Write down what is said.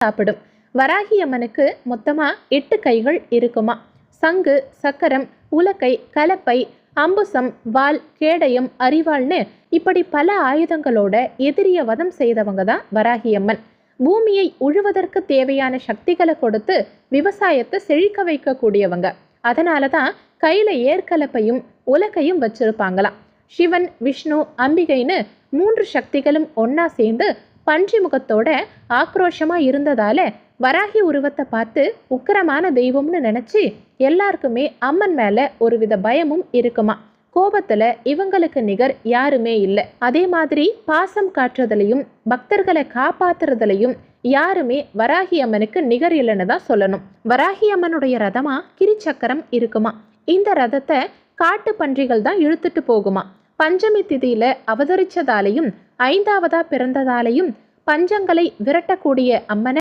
சாப்பிடும். வராகி அம்மனுக்கு மொத்தமா 8 கைகள் இருக்குமா. சங்கு, சக்கரம், உலக்கை, கலப்பை, அம்புசம், வாள், கேடயம், அரிவாள்னு இப்படி பல ஆயுதங்களோட எதிரிய வதம் செய்தவங்க தான் வராகி அம்மன். பூமியை உழுவதற்கு தேவையான சக்திகளை கொடுத்து விவசாயத்தை செழிக்க வைக்கக்கூடியவங்க. அதனாலதான் கையில ஏற்கலப்பையும் உலக்கையும் வச்சிருப்பாங்களாம். சிவன், விஷ்ணு, அம்பிகைன்னு 3 சக்திகளும் ஒன்னா சேர்ந்து பன்றி முகத்தோட ஆக்ரோஷமா இருந்ததால வராகி உருவத்தை பார்த்து உக்கிரமான தெய்வம்னு நினைச்சு எல்லாருக்குமே அம்மன் மேல ஒருவித பயமும் இருக்குமா. கோபத்துல இவங்களுக்கு நிகர் யாருமே இல்லை. அதே மாதிரி பாசம் காட்டுறதுலையும் பக்தர்களை காப்பாத்துறதுலையும் யாருமே வராகி அம்மனுக்கு நிகர் இல்லைன்னு தான் சொல்லணும். வராகி அம்மனுடைய ரதமா கிரிச்சக்கரம் இருக்குமா. இந்த ரதத்தை காட்டு பன்றிகள் தான் இழுத்துட்டு போகுமா. பஞ்சமி திதியில அவதரிச்சதாலையும் 5ஆவதா பிறந்ததாலையும் பஞ்சங்களை விரட்டக்கூடிய அம்மனை